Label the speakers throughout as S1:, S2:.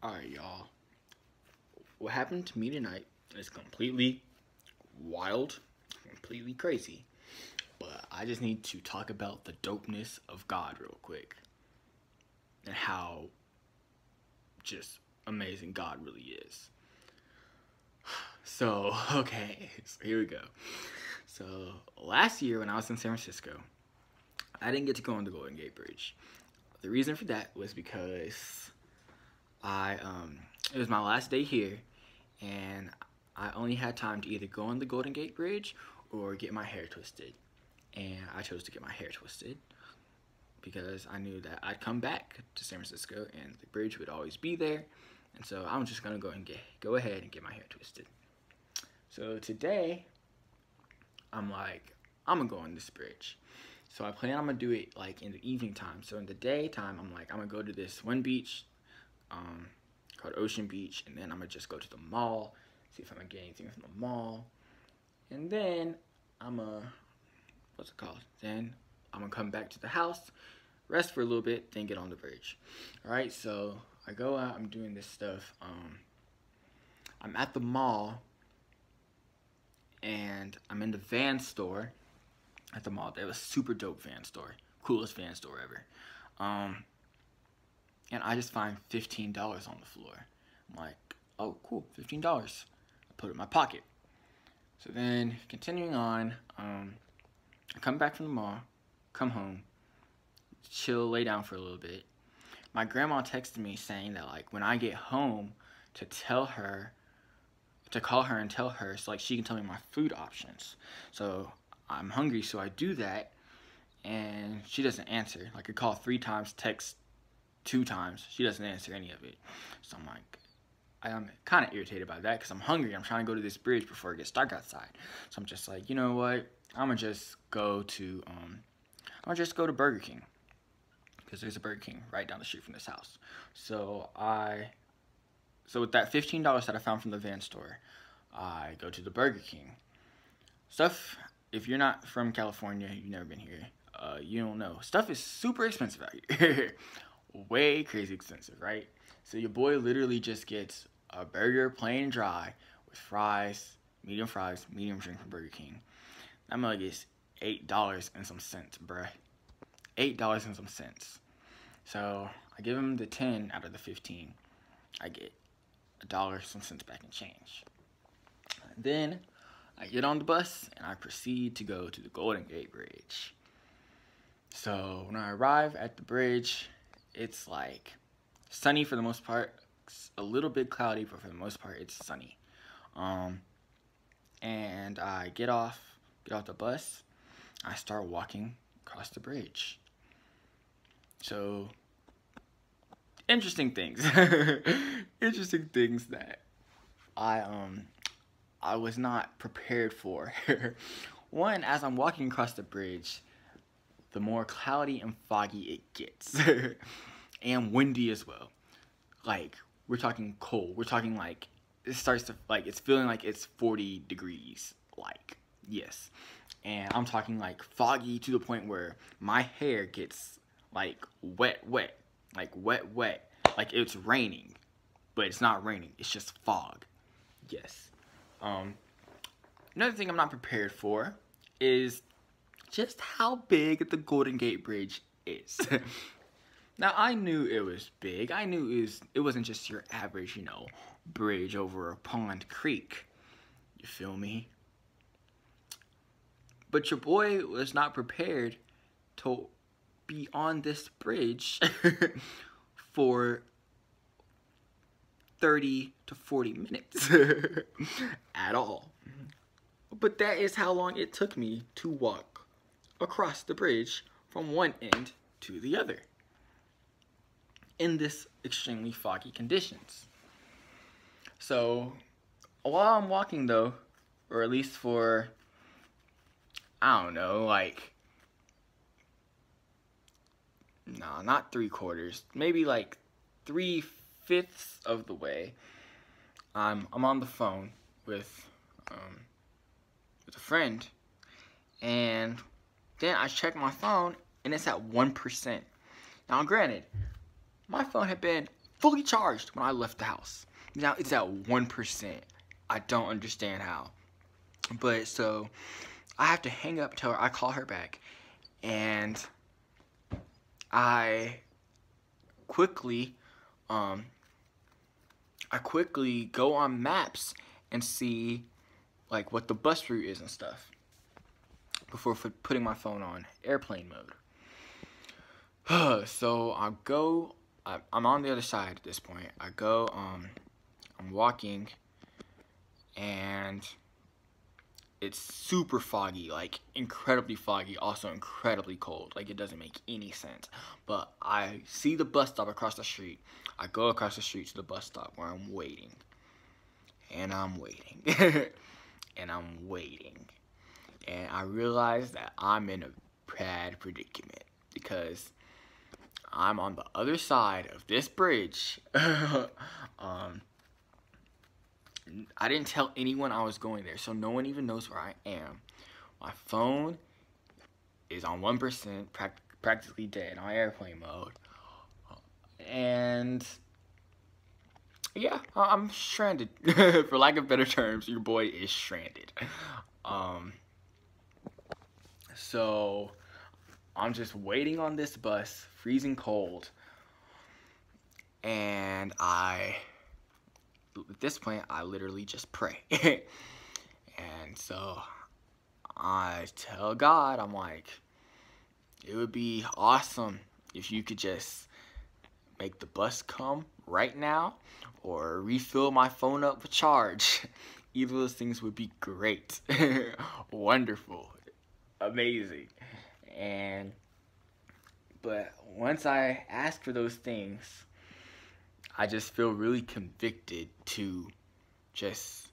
S1: Alright, y'all. What happened to me tonight is completely wild, completely crazy. But I just need to talk about the dopeness of God real quick. And how just amazing God really is. So, okay, so here we go. So, last year when I was in San Francisco, I didn't get to go on the Golden Gate Bridge. The reason for that was because it was my last day here, and I only had time to either go on the Golden Gate Bridge or get my hair twisted. And I chose to get my hair twisted because I knew that I'd come back to San Francisco and the bridge would always be there. And so I'm just gonna go ahead and get my hair twisted. So today, I'm like, I'm gonna go on this bridge. So I plan I'm gonna do it like in the evening time. So in the daytime, I'm like, I'm gonna go to this one beach called Ocean Beach, and then I'm gonna just go to the mall, see if I'm gonna get anything from the mall, and then I'm gonna, Then I'm gonna come back to the house, rest for a little bit, then get on the bridge. All right, so I go out, I'm doing this stuff. I'm at the mall, and I'm in the van store at the mall. They have a super dope van store, coolest van store ever. And I just find $15 on the floor. I'm like, oh, cool, $15. I put it in my pocket. So then, continuing on, I come back from the mall, come home, chill, lay down for a little bit. My grandma texted me saying that, like, when I get home, to call her and tell her so, like, she can tell me my food options. So I'm hungry, so I do that, and she doesn't answer. Like, I call 3 times, text 2 times. She doesn't answer any of it. So I'm like, I'm kind of irritated by that because I'm hungry. I'm trying to go to this bridge before it gets dark outside. So I'm just like, you know what? I'm gonna just go to Burger King because there's a Burger King right down the street from this house. So with that $15 that I found from the van store, I go to the Burger King. Stuff, if you're not from California, you've never been here, you don't know. Stuff is super expensive out here. Way crazy expensive, right? So your boy literally just gets a burger plain and dry with fries, medium drink from Burger King. That mug is $8 and some cents, bruh. $8 and some cents. So I give him the 10 out of the 15. I get $1 some cents back in change. Then I get on the bus and I proceed to go to the Golden Gate Bridge. So when I arrive at the bridge, it's like sunny for the most part, a little bit cloudy, but for the most part it's sunny. And I get off the bus, I start walking across the bridge. So interesting things. Interesting things that I was not prepared for. One, as I'm walking across the bridge, the more cloudy and foggy it gets. And windy as well. Like, we're talking cold. We're talking like, it starts to, like, it's feeling like it's 40 degrees. Like, yes. And I'm talking like foggy to the point where my hair gets like wet. Like wet. Like it's raining. But it's not raining. It's just fog. Yes. Another thing I'm not prepared for is just how big the Golden Gate Bridge is. Now, I knew it was big. I knew it wasn't just your average, bridge over a pond creek. You feel me? But your boy was not prepared to be on this bridge for 30 to 40 minutes at all. But that is how long it took me to walk across the bridge from one end to the other in this extremely foggy conditions. So while I'm walking though, or at least for, I don't know, like, nah, not 3/4, maybe like 3/5 of the way, I'm on the phone with a friend, and then I check my phone and it's at 1%. Now granted, my phone had been fully charged when I left the house. Now it's at 1%. I don't understand how. But so I have to hang up, tell her, I call her back, and I quickly go on maps and see like what the bus route is and stuff before putting my phone on airplane mode. So I'm on the other side at this point. I'm walking, and it's super foggy, like incredibly foggy, also incredibly cold. Like, it doesn't make any sense. But I see the bus stop across the street. I go across the street to the bus stop where I'm waiting. And I'm waiting. And I'm waiting. And I realize that I'm in a bad predicament because I'm on the other side of this bridge. I didn't tell anyone I was going there, so no one even knows where I am. My phone is on 1%, practically dead, on airplane mode. And yeah, I'm stranded. For lack of better terms, your boy is stranded. So I'm just waiting on this bus, freezing cold, and at this point, I literally just pray. And so I tell God, I'm like, it would be awesome if you could just make the bus come right now or refill my phone up with charge. Either of those things would be great. Wonderful. Amazing. But once I ask for those things, I just feel really convicted to just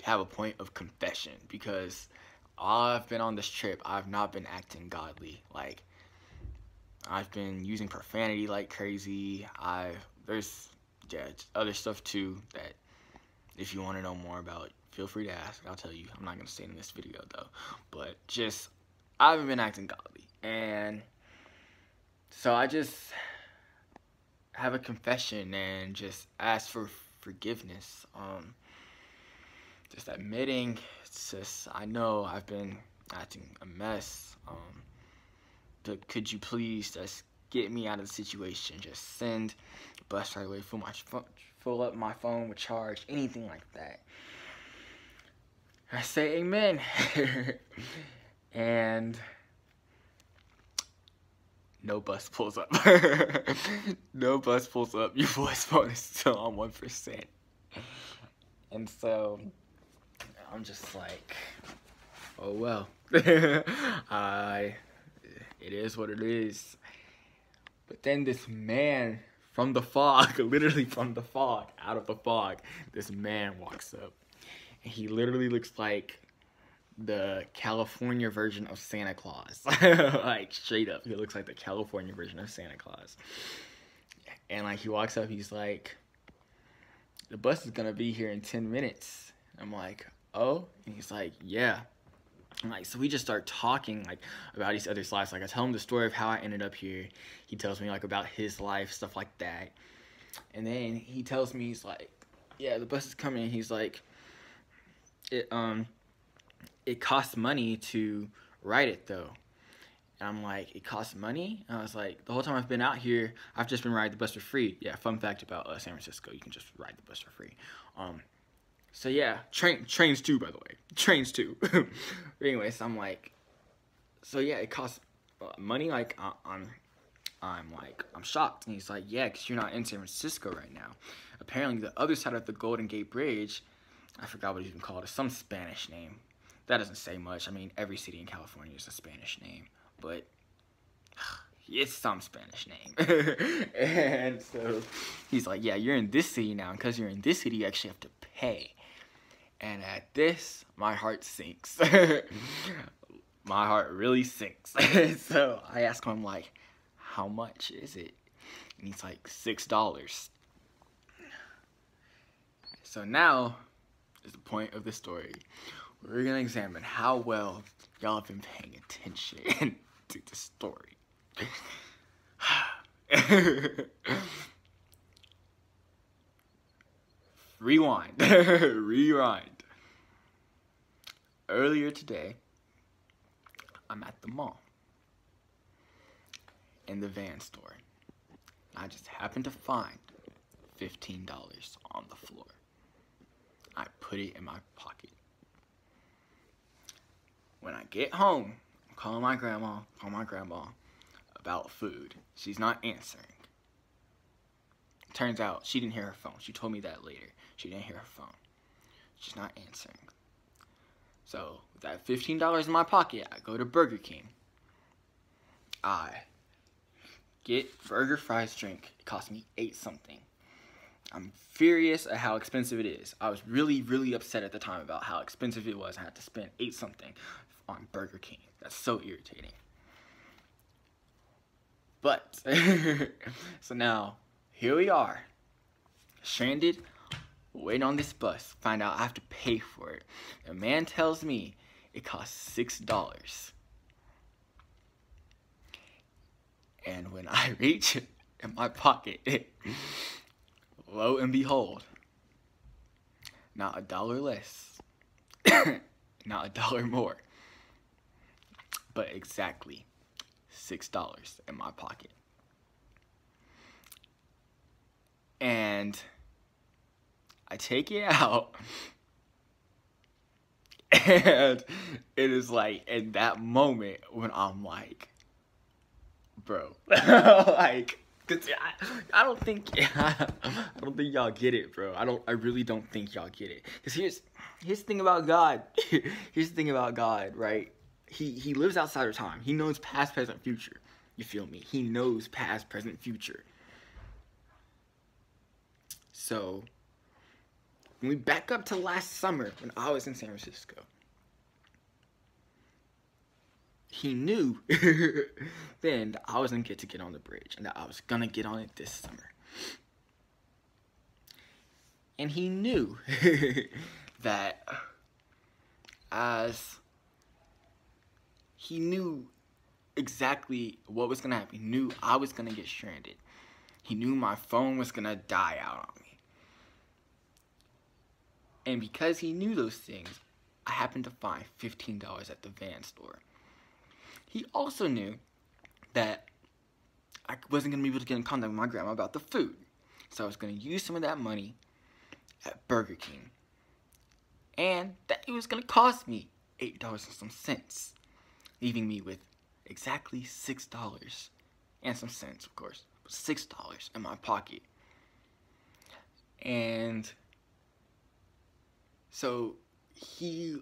S1: have a point of confession, because all I've been on this trip, I've not been acting godly. Like, I've been using profanity like crazy. There's other stuff too that if you want to know more about, feel free to ask. I'll tell you. I'm not going to say it in this video though. But I haven't been acting godly. And so I just have a confession and just ask for forgiveness. Just admitting, I know I've been acting a mess. But could you please just get me out of the situation? Just send a bus right away, fill up my phone with charge, anything like that. I say amen. And no bus pulls up. No bus pulls up. Your boy's phone is still on 1%. And so I'm just like, oh well. It is what it is. But then this man from the fog, literally from the fog, out of the fog, this man walks up. And he literally looks like the California version of Santa Claus. Like, straight up, he looks like the California version of Santa Claus. And like, he walks up, he's like, the bus is gonna be here in 10 minutes. I'm like, oh? And he's like, yeah. I'm like, so we just start talking like about these other lives. Like, I tell him the story of how I ended up here. He tells me like about his life, stuff like that. And then he tells me, he's like, yeah, the bus is coming. He's like, it costs money to ride it though. And I'm like, it costs money? And I was like, the whole time I've been out here, I've just been riding the bus for free. Yeah, fun fact about San Francisco, you can just ride the bus for free. So yeah, trains too, by the way. Trains too. But anyways, I'm like, so yeah, it costs money. Like, I'm shocked. And he's like, yeah, because you're not in San Francisco right now. Apparently, the other side of the Golden Gate Bridge, I forgot what it's even called. It's some Spanish name. That doesn't say much. I mean, every city in California is a Spanish name, but it's some Spanish name. And so he's like, yeah, you're in this city now. And because you're in this city, you actually have to pay. And at this, my heart sinks. My heart really sinks. So I ask him, like, how much is it? And he's like, $6. So now is the point of the story. We're going to examine how well y'all have been paying attention to the story. rewind. Rewind. Earlier today, I'm at the mall in the Van store. I just happened to find $15 on the floor. I put it in my pocket. When I get home, I'm calling my grandma about food. She's not answering. Turns out she didn't hear her phone. She told me that later. She didn't hear her phone. She's not answering. So, with that $15 in my pocket, I go to Burger King. I get burger, fries, drink. It cost me $8 something. I'm furious at how expensive it is. I was really, really upset at the time about how expensive it was. I had to spend $8 something on Burger King. That's so irritating. But, so now, here we are. Stranded, waiting on this bus. Find out I have to pay for it. The man tells me it costs $6. And when I reach in my pocket, lo and behold, not $1 less, not $1 more, but exactly $6 in my pocket. And I take it out, and it is like in that moment when I'm like, bro, like, cause I don't think y'all get it, bro. I really don't think y'all get it. Cause here's the thing about God. Here's the thing about God, right? He lives outside of time. He knows past, present, future. You feel me? He knows past, present, future. So, when we back up to last summer when I was in San Francisco, he knew then that I wasn't get to get on the bridge and that I was gonna get on it this summer. And he knew that he knew exactly what was gonna happen. He knew I was gonna get stranded. He knew my phone was gonna die out on me. And because he knew those things, I happened to find $15 at the Van store. He also knew that I wasn't going to be able to get in contact with my grandma about the food. So I was going to use some of that money at Burger King. And that it was going to cost me $8 and some cents. Leaving me with exactly $6 and some cents, of course. $6 in my pocket. And so he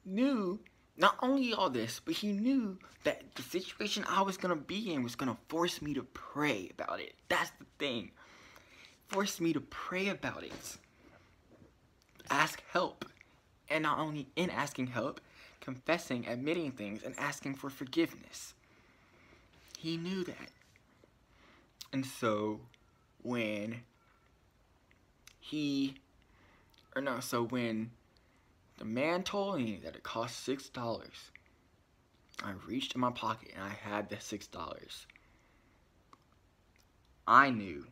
S1: knew not only all this, but he knew that the situation I was going to be in was going to force me to pray about it. That's the thing. Force me to pray about it. Ask help. And not only in asking help, confessing, admitting things, and asking for forgiveness. He knew that. And so, when when the man told me that it cost $6, I reached in my pocket and I had the $6. I knew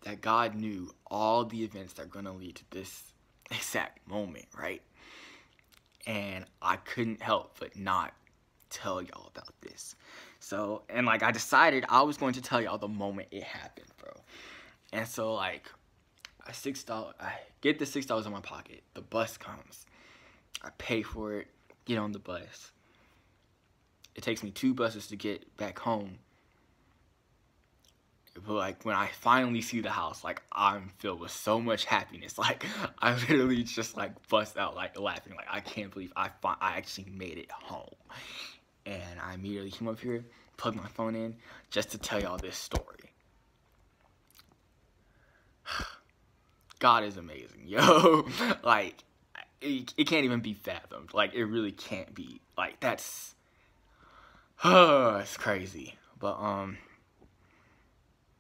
S1: that God knew all the events that are going to lead to this exact moment, right? And I couldn't help but not tell y'all about this. So, and like I decided I was going to tell y'all the moment it happened, bro. And so like, I get the $6 in my pocket. The bus comes. I pay for it, get on the bus. It takes me 2 buses to get back home. But like when I finally see the house, like I'm filled with so much happiness. Like I literally just like bust out like laughing. Like I can't believe I actually made it home. And I immediately came up here, plugged my phone in, just to tell y'all this story. God is amazing, yo. Like, it can't even be fathomed. Like, it really can't be. Like, that's, it's crazy. But,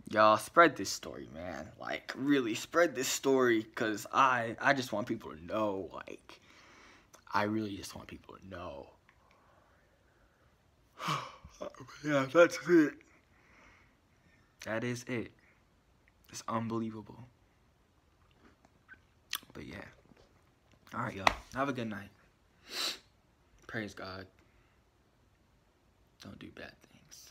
S1: y'all spread this story, man. Like, really spread this story, because I just want people to know, like, I really just want people to know. Yeah, that's it. That is it. It's unbelievable. Alright, y'all. Have a good night. Praise God. Don't do bad things.